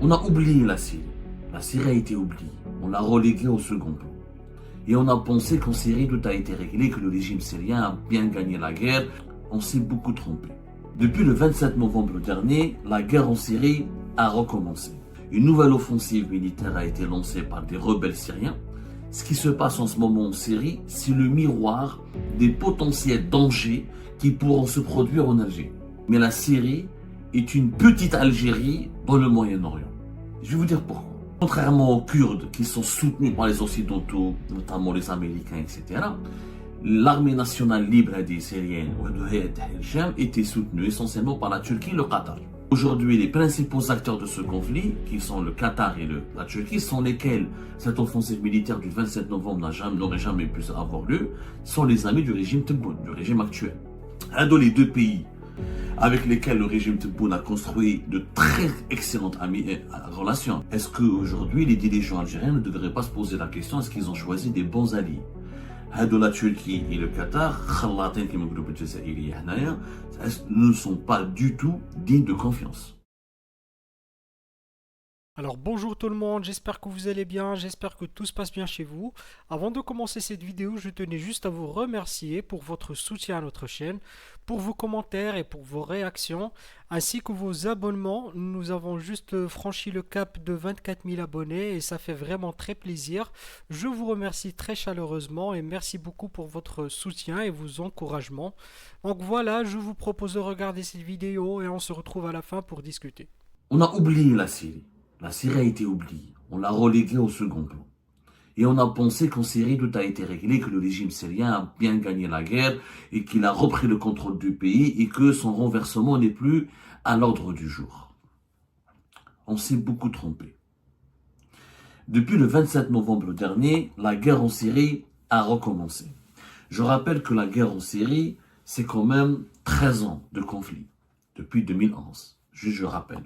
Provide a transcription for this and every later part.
On a oublié la Syrie. La Syrie a été oubliée. On l'a reléguée au second plan. Et on a pensé qu'en Syrie, tout a été réglé, que le régime syrien a bien gagné la guerre. On s'est beaucoup trompé. Depuis le 27 novembre dernier, la guerre en Syrie a recommencé. Une nouvelle offensive militaire a été lancée par des rebelles syriens. Ce qui se passe en ce moment en Syrie, c'est le miroir des potentiels dangers qui pourront se produire en Algérie. Mais la Syrie est une petite Algérie dans le Moyen-Orient. Je vais vous dire pourquoi. Contrairement aux Kurdes qui sont soutenus par les Occidentaux, notamment les Américains, etc., l'armée nationale libre syrienne était soutenue essentiellement par la Turquie et le Qatar. Aujourd'hui, les principaux acteurs de ce conflit, qui sont le Qatar et la Turquie, sans lesquels cette offensive militaire du 27 novembre n'aurait jamais pu avoir lieu, sont les amis du régime Tebboune, du régime actuel. Un de les deux pays avec lesquels le régime Tebboune a construit de très excellentes relations. Est-ce qu'aujourd'hui, les dirigeants algériens ne devraient pas se poser la question, est-ce qu'ils ont choisi des bons alliés? De la Turquie et le Qatar, ne sont pas du tout dignes de confiance. Alors bonjour tout le monde, j'espère que vous allez bien, j'espère que tout se passe bien chez vous. Avant de commencer cette vidéo, je tenais juste à vous remercier pour votre soutien à notre chaîne, pour vos commentaires et pour vos réactions, ainsi que vos abonnements. Nous avons juste franchi le cap de 24 000 abonnés et ça fait vraiment très plaisir. Je vous remercie très chaleureusement et merci beaucoup pour votre soutien et vos encouragements. Donc voilà, je vous propose de regarder cette vidéo et on se retrouve à la fin pour discuter. On a oublié la Syrie. La Syrie a été oubliée. On l'a reléguée au second plan. Et on a pensé qu'en Syrie, tout a été réglé, que le régime syrien a bien gagné la guerre et qu'il a repris le contrôle du pays et que son renversement n'est plus à l'ordre du jour. On s'est beaucoup trompé. Depuis le 27 novembre dernier, la guerre en Syrie a recommencé. Je rappelle que la guerre en Syrie, c'est quand même 13 ans de conflit, depuis 2011. Je rappelle.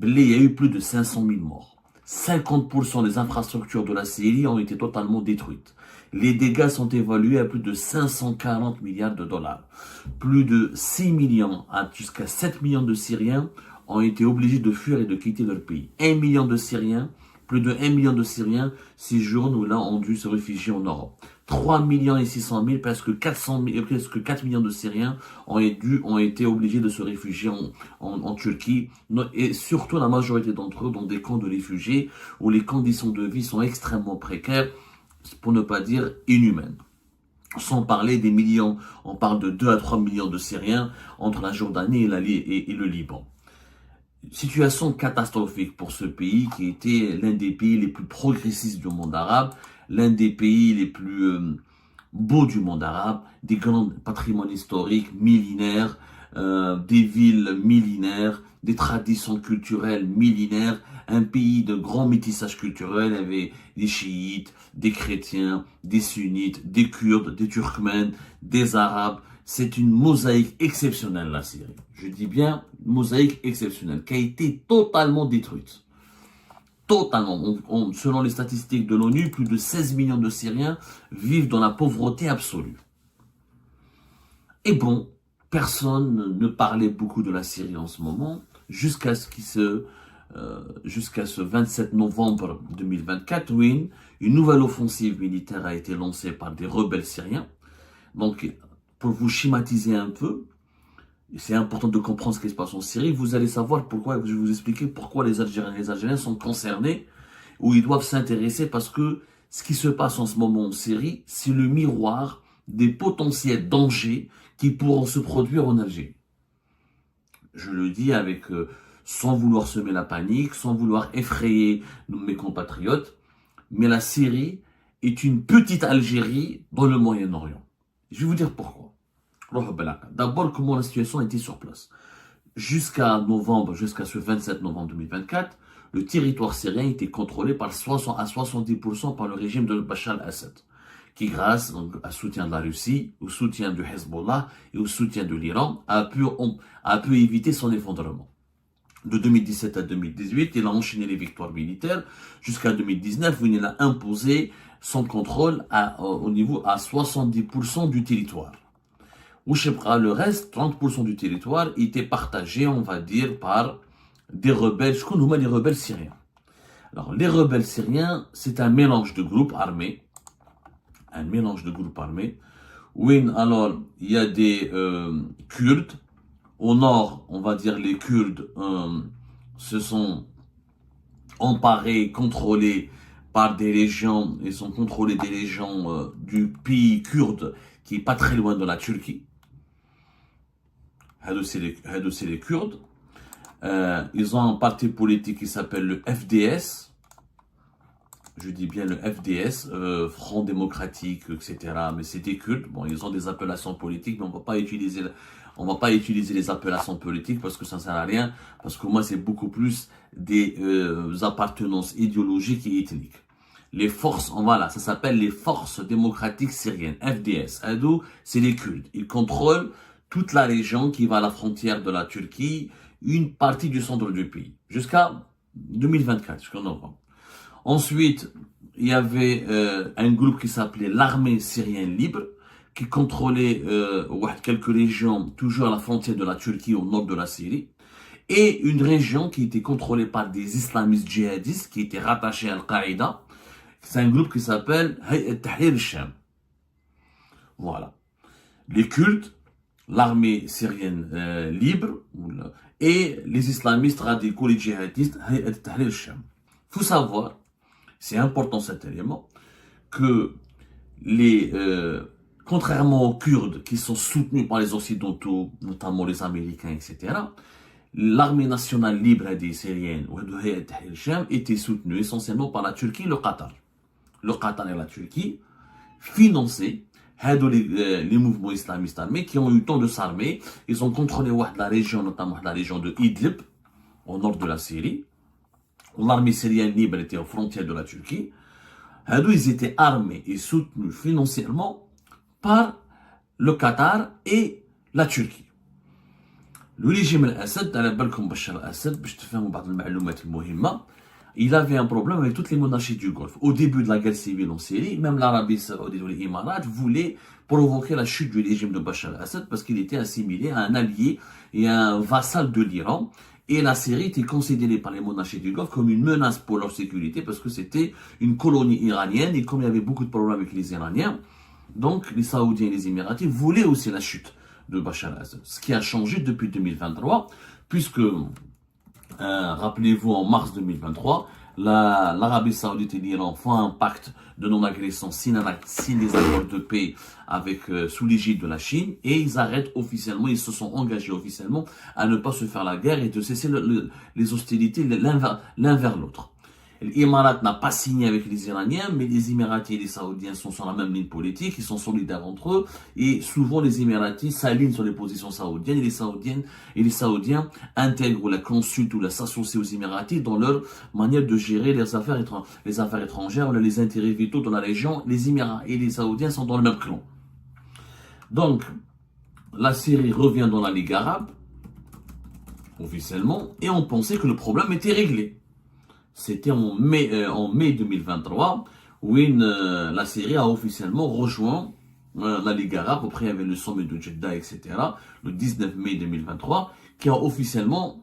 Il y a eu plus de 500 000 morts. 50% des infrastructures de la Syrie ont été totalement détruites. Les dégâts sont évalués à plus de 540 milliards de dollars. Plus de 6 millions jusqu'à 7 millions de Syriens ont été obligés de fuir et de quitter leur pays. 1 million de Syriens, plus de 1 million de Syriens séjournent ou là ont dû se réfugier en Europe. 3 millions et 600 000, presque 4 millions de Syriens ont été obligés de se réfugier en Turquie, et surtout la majorité d'entre eux dans des camps de réfugiés où les conditions de vie sont extrêmement précaires, pour ne pas dire inhumaines. Sans parler des millions, on parle de 2 à 3 millions de Syriens entre la Jordanie et le Liban. Situation catastrophique pour ce pays qui était l'un des pays les plus progressistes du monde arabe, l'un des pays les plus beaux du monde arabe, des grands patrimoines historiques millénaires, des villes millénaires, des traditions culturelles millénaires, un pays de grand métissage culturel. Il y avait des chiites, des chrétiens, des sunnites, des kurdes, des turkmènes, des arabes. C'est une mosaïque exceptionnelle, la Syrie. Je dis bien mosaïque exceptionnelle, qui a été totalement détruite. Totalement. Selon les statistiques de l'ONU, plus de 16 millions de Syriens vivent dans la pauvreté absolue. Et bon, personne ne parlait beaucoup de la Syrie en ce moment, jusqu'à ce 27 novembre 2024, où une nouvelle offensive militaire a été lancée par des rebelles syriens. Donc, pour vous schématiser un peu, c'est important de comprendre ce qui se passe en Syrie, vous allez savoir pourquoi, je vais vous expliquer pourquoi les Algériens sont concernés, ou ils doivent s'intéresser, parce que ce qui se passe en ce moment en Syrie, c'est le miroir des potentiels dangers qui pourront se produire en Algérie. Je le dis sans vouloir semer la panique, sans vouloir effrayer mes compatriotes, mais la Syrie est une petite Algérie dans le Moyen-Orient. Je vais vous dire pourquoi. D'abord, comment la situation était sur place. Jusqu'à ce 27 novembre 2024, le territoire syrien était contrôlé à 70% par le régime de Bachar al-Assad, qui, grâce au soutien de la Russie, au soutien du Hezbollah et au soutien de l'Iran, a pu éviter son effondrement. De 2017 à 2018, il a enchaîné les victoires militaires jusqu'à 2019, où il a imposé son contrôle au niveau à 70% du territoire. Le reste, 30% du territoire, était partagé, on va dire, par des rebelles. Je connais les rebelles syriens. Alors, les rebelles syriens, c'est un mélange de groupes armés. Un mélange de groupes armés. Oui, alors, il y a des Kurdes. Au nord, on va dire les Kurdes se sont emparés, contrôlés par des régions, ils sont contrôlés des régions du pays kurde qui est pas très loin de la Turquie. C'est les Kurdes. Ils ont un parti politique qui s'appelle le FDS. Je dis bien le FDS, Front démocratique, etc. Mais c'est des Kurdes. Bon, ils ont des appellations politiques, mais on va pas utiliser les appellations politiques parce que ça ne sert à rien. Parce que moi, c'est beaucoup plus des appartenances idéologiques et ethniques. Les forces, voilà, ça s'appelle les forces démocratiques syriennes, FDS. C'est les Kurdes. Ils contrôlent toute la région qui va à la frontière de la Turquie, une partie du centre du pays, jusqu'à 2024, jusqu'en novembre. Ensuite, il y avait un groupe qui s'appelait l'armée syrienne libre, qui contrôlait quelques régions, toujours à la frontière de la Turquie, au nord de la Syrie, et une région qui était contrôlée par des islamistes djihadistes, qui étaient rattachés à Al-Qaïda. C'est un groupe qui s'appelle Hayat Tahrir al-Sham. Voilà. Les cultes, l'armée syrienne libre, et les islamistes radicaux, les djihadistes, Hayat Tahrir al-Sham. Il faut savoir, c'est important cet élément, que contrairement aux Kurdes qui sont soutenus par les Occidentaux, notamment les Américains, etc., l'armée nationale libre des Syriennes, était soutenue essentiellement par la Turquie et le Qatar. Le Qatar et la Turquie finançaient les mouvements islamistes armés qui ont eu le temps de s'armer. Ils ont contrôlé la région, notamment la région de Idlib, au nord de la Syrie. L'armée syrienne libre était aux frontières de la Turquie. Ils étaient armés et soutenus financièrement par le Qatar et la Turquie. Le régime al-Assad, il avait un problème avec toutes les monarchies du Golfe. Au début de la guerre civile en Syrie, même l'Arabie Saoudite ou les Émirats voulaient provoquer la chute du régime de Bachar al-Assad parce qu'il était assimilé à un allié et un vassal de l'Iran. Et la Syrie était considérée par les monarchies du Golfe comme une menace pour leur sécurité parce que c'était une colonie iranienne et comme il y avait beaucoup de problèmes avec les Iraniens, donc les Saoudiens et les Émiratis voulaient aussi la chute de Bachar al-Assad. Ce qui a changé depuis 2023 puisque rappelez-vous, en mars 2023, l'Arabie Saoudite et l'Iran font un pacte de non-agression signe les accords de paix sous l'égide de la Chine et ils arrêtent officiellement, ils se sont engagés officiellement à ne pas se faire la guerre et de cesser les hostilités l'un vers l'autre. L'Émirat n'a pas signé avec les Iraniens, mais les Émiratis et les Saoudiens sont sur la même ligne politique, ils sont solidaires entre eux, et souvent les Émiratis s'alignent sur les positions saoudiennes, et les Saoudiens intègrent ou la consultent ou la s'associent aux Émiratis dans leur manière de gérer les affaires étrangères, les intérêts vitaux de la région. Les Émirats et les Saoudiens sont dans le même clan. Donc, la Syrie revient dans la Ligue arabe, officiellement, et on pensait que le problème était réglé. C'était en mai 2023 où la Syrie a officiellement rejoint la Ligue arabe. Après, il y avait le sommet de Jeddah, etc. Le 19 mai 2023 qui a officiellement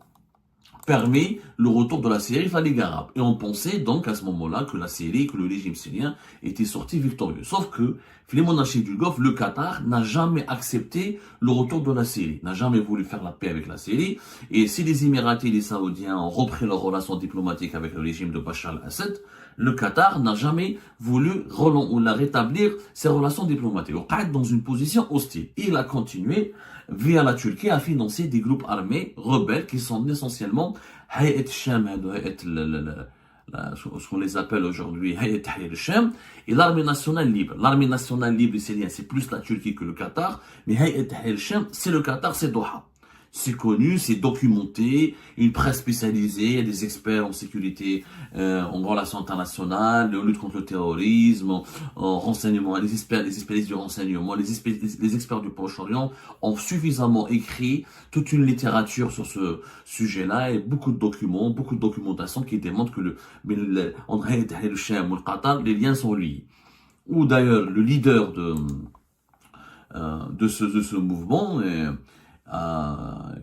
permis le retour de la Syrie à la Ligue arabe. Et on pensait donc à ce moment-là que la Syrie, que le régime syrien était sorti victorieux. Sauf que les monarchies du Golfe, le Qatar n'a jamais accepté le retour de la Syrie, n'a jamais voulu faire la paix avec la Syrie. Et si les Émiratis et les Saoudiens ont repris leurs relations diplomatiques avec le régime de Bachar al-Assad, le Qatar n'a jamais voulu rétablir ses relations diplomatiques. On est dans une position hostile. Il a continué, via la Turquie, à financer des groupes armés rebelles qui sont essentiellement Hayat Sham, ce qu'on les appelle aujourd'hui Hayat Tahrir al-Sham, et l'armée nationale libre. L'armée nationale libre syrienne, c'est plus la Turquie que le Qatar, mais Hayat Tahrir al-Sham, c'est le Qatar, c'est Doha. C'est connu, c'est documenté, une presse spécialisée, des experts en sécurité, en relations internationales, en lutte contre le terrorisme, en renseignement, les spécialistes du renseignement, les experts du Proche-Orient ont suffisamment écrit toute une littérature sur ce sujet-là et beaucoup de documents, beaucoup de documentation qui démontrent que entre Hayat Tahrir al-Sham ou le Qatar, les liens sont liés. Ou d'ailleurs, le leader de ce mouvement,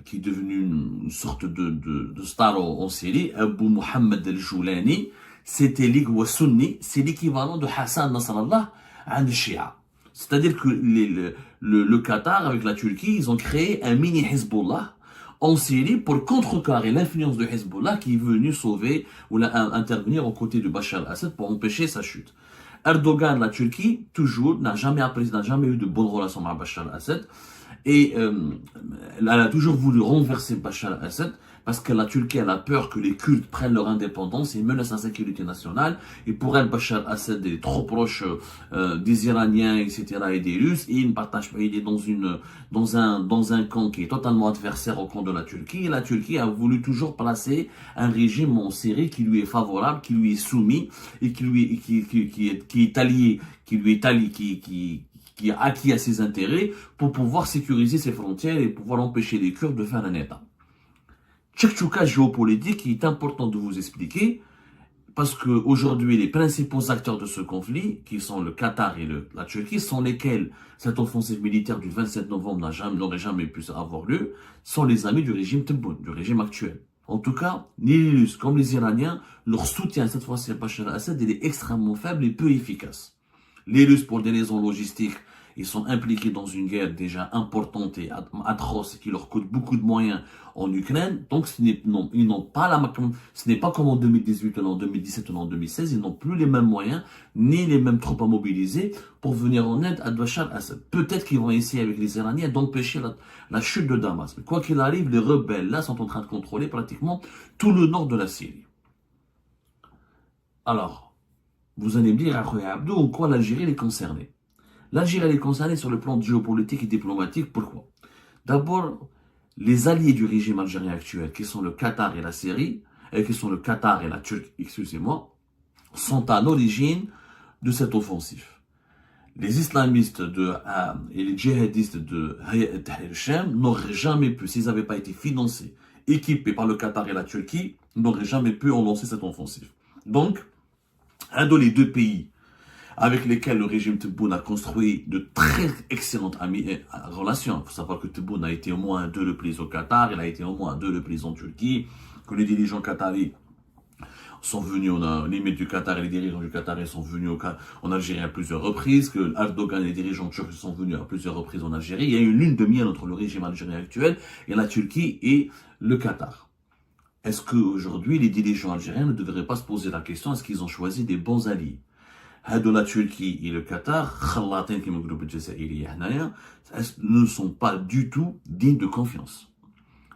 qui est devenu une sorte de star en Syrie, Abu Mohammed al-Joulani, c'était sunni, c'est l'équivalent de Hassan Nasrallah en Shia. C'est-à-dire que le Qatar, avec la Turquie, ils ont créé un mini Hezbollah en Syrie pour contrecarrer l'influence de Hezbollah qui est venu sauver ou intervenir aux côtés de Bachar al-Assad pour empêcher sa chute. Erdogan, la Turquie, toujours, n'a jamais eu de bonnes relations avec Bachar al-Assad. Et elle a toujours voulu renverser Bachar al-Assad parce que la Turquie elle a peur que les Kurdes prennent leur indépendance et menacent la sécurité nationale. Et pour elle, Bachar al-Assad est trop proche des Iraniens, etc. et des Russes. Et il ne partage pas, il est dans un camp qui est totalement adversaire au camp de la Turquie. Et la Turquie a voulu toujours placer un régime en Syrie qui lui est favorable, qui lui est soumis et qui est allié, qui a acquis à ses intérêts pour pouvoir sécuriser ses frontières et pouvoir empêcher les Kurdes de faire un État. Tchèque-tchouka géopolitique qui est important de vous expliquer parce que aujourd'hui les principaux acteurs de ce conflit, qui sont le Qatar et la Turquie, sans lesquels cette offensive militaire du 27 novembre n'aurait jamais pu avoir lieu, sont les amis du régime Tebboune, du régime actuel. En tout cas, ni les Russes comme les Iraniens, leur soutien cette fois-ci à Bachar al-Assad est extrêmement faible et peu efficace. Les Russes, pour des raisons logistiques, ils sont impliqués dans une guerre déjà importante et atroce qui leur coûte beaucoup de moyens en Ukraine. Donc, ce n'est pas comme en 2018 ou en 2017 ou en 2016. Ils n'ont plus les mêmes moyens ni les mêmes troupes à mobiliser pour venir en aide à Bachar al-Assad. Peut-être qu'ils vont essayer avec les Iraniens d'empêcher la chute de Damas. Mais quoi qu'il arrive, les rebelles là sont en train de contrôler pratiquement tout le nord de la Syrie. Alors, vous allez me dire, Abdou, en quoi l'Algérie est concernée? L'Algérie est concernée sur le plan géopolitique et diplomatique. Pourquoi? D'abord, les alliés du régime algérien actuel, qui sont le Qatar et la Syrie, qui sont le Qatar et la Turquie, excusez-moi, sont à l'origine de cette offensive. Les islamistes et les djihadistes de Hayat Tahrir al-Sham n'auraient jamais pu, s'ils n'avaient pas été financés, équipés par le Qatar et la Turquie, n'auraient jamais pu en lancer cette offensive. Donc, un de les deux pays avec lesquels le régime Tebboune a construit de très excellentes relations. Il faut savoir que Tebboune a été au moins 2 reprises au Qatar, il a été au moins 2 reprises en Turquie, que les dirigeants qataris sont venus, les maîtres du Qatar et les dirigeants du Qatar sont venus en Algérie à plusieurs reprises, que Erdogan et les dirigeants turcs sont venus à plusieurs reprises en Algérie. Il y a une lune de miel entre le régime algérien actuel et la Turquie et le Qatar. Est-ce qu'aujourd'hui, les dirigeants algériens ne devraient pas se poser la question, est-ce qu'ils ont choisi des bons alliés? De la Turquie et le Qatar, ne sont pas du tout dignes de confiance.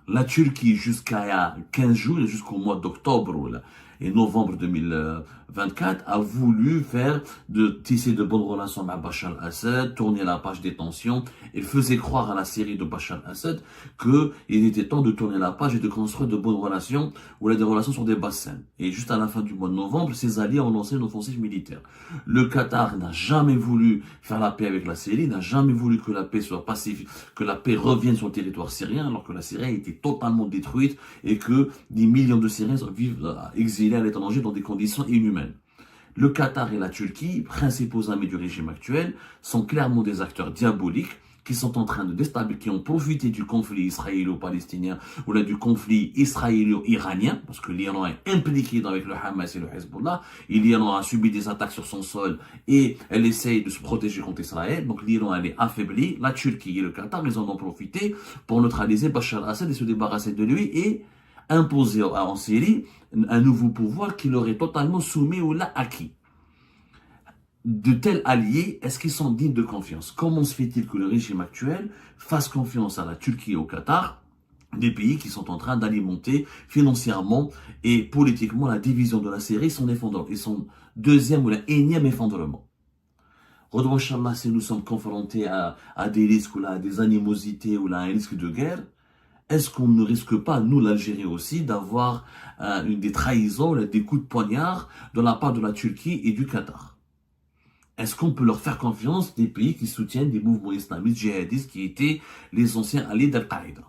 La Turquie, jusqu'à il y a 15 jours, jusqu'au mois d'octobre et novembre 2024, a voulu tisser de bonnes relations avec Bachar al-Assad, tourner la page des tensions. Il faisait croire à la Syrie de Bachar al-Assad qu'il était temps de tourner la page et de construire de bonnes relations, ou des relations sur des bassins. Et juste à la fin du mois de novembre, ses alliés ont lancé une offensive militaire. Le Qatar n'a jamais voulu faire la paix avec la Syrie, n'a jamais voulu que la paix soit pacifique, que la paix revienne sur le territoire syrien, alors que la Syrie a été totalement détruite et que des millions de Syriens vivent exilés à l'étranger dans des conditions inhumaines. Le Qatar et la Turquie, principaux amis du régime actuel, sont clairement des acteurs diaboliques qui sont en train de déstabiliser, qui ont profité du conflit israélo-palestinien ou là du conflit israélo-iranien, parce que l'Iran est impliqué avec le Hamas et le Hezbollah, et l'Iran a subi des attaques sur son sol et elle essaye de se protéger contre Israël, donc l'Iran elle est affaiblie, la Turquie et le Qatar, ils en ont profité pour neutraliser Bachar al-Assad et se débarrasser de lui et imposer en Syrie un nouveau pouvoir qui l'aurait totalement soumis ou l'a acquis. De tels alliés, est-ce qu'ils sont dignes de confiance? Comment se fait-il que le régime actuel fasse confiance à la Turquie et au Qatar, des pays qui sont en train d'alimenter financièrement et politiquement la division de la Syrie, son effondrement, et son deuxième ou la énième effondrement? Redouan Inch'Allah, si nous sommes confrontés à des risques ou là, à des animosités ou là, à un risque de guerre, est-ce qu'on ne risque pas, nous, l'Algérie aussi, d'avoir des trahisons, des coups de poignard de la part de la Turquie et du Qatar? Est-ce qu'on peut leur faire confiance, des pays qui soutiennent des mouvements islamistes djihadistes qui étaient les anciens alliés d'Al-Qaïda?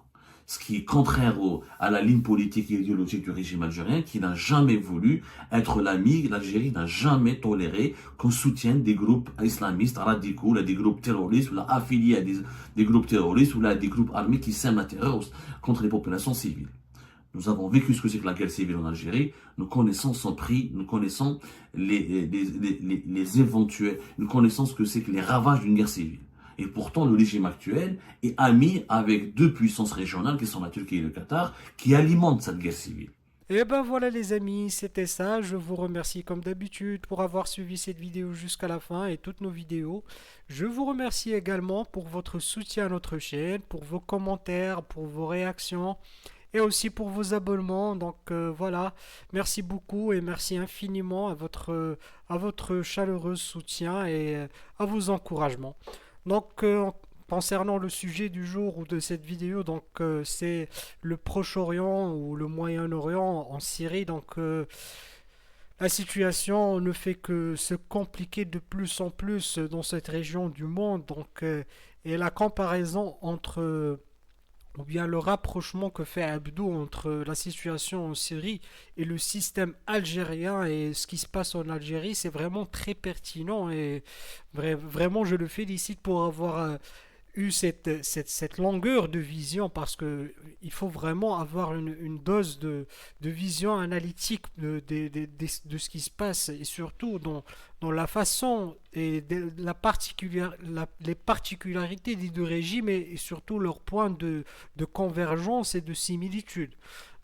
ce qui est contraire à la ligne politique et idéologique du régime algérien, qui n'a jamais voulu être l'ami. L'Algérie n'a jamais toléré qu'on soutienne des groupes islamistes radicaux, là, des groupes terroristes, ou là, affiliés à des groupes terroristes, ou là, des groupes armés qui sèment la terreur contre les populations civiles. Nous avons vécu ce que c'est que la guerre civile en Algérie. Nous connaissons son prix, nous connaissons les éventuels, nous connaissons ce que c'est que les ravages d'une guerre civile. Et pourtant, le régime actuel est ami avec deux puissances régionales qui sont la Turquie et le Qatar, qui alimentent cette guerre civile. Et ben voilà les amis, c'était ça. Je vous remercie comme d'habitude pour avoir suivi cette vidéo jusqu'à la fin et toutes nos vidéos. Je vous remercie également pour votre soutien à notre chaîne, pour vos commentaires, pour vos réactions et aussi pour vos abonnements. Donc voilà, merci beaucoup et merci infiniment à votre chaleureux soutien et à vos encouragements. Donc concernant le sujet du jour ou de cette vidéo, donc c'est le Proche-Orient ou le Moyen-Orient en Syrie. Donc la situation ne fait que se compliquer de plus en plus dans cette région du monde. Donc et la comparaison entre ou bien le rapprochement que fait Abdou entre la situation en Syrie et le système algérien et ce qui se passe en Algérie, c'est vraiment très pertinent et vraiment je le félicite pour avoir eu cette longueur de vision parce que il faut vraiment avoir une dose de vision analytique de ce qui se passe et surtout dans la façon et les particularités des deux régimes et surtout leurs points de convergence et de similitude.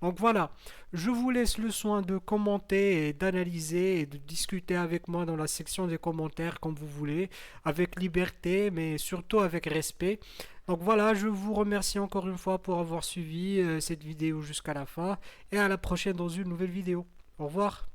Donc voilà, je vous laisse le soin de commenter et d'analyser et de discuter avec moi dans la section des commentaires comme vous voulez, avec liberté mais surtout avec respect. Donc voilà, je vous remercie encore une fois pour avoir suivi cette vidéo jusqu'à la fin et à la prochaine dans une nouvelle vidéo. Au revoir.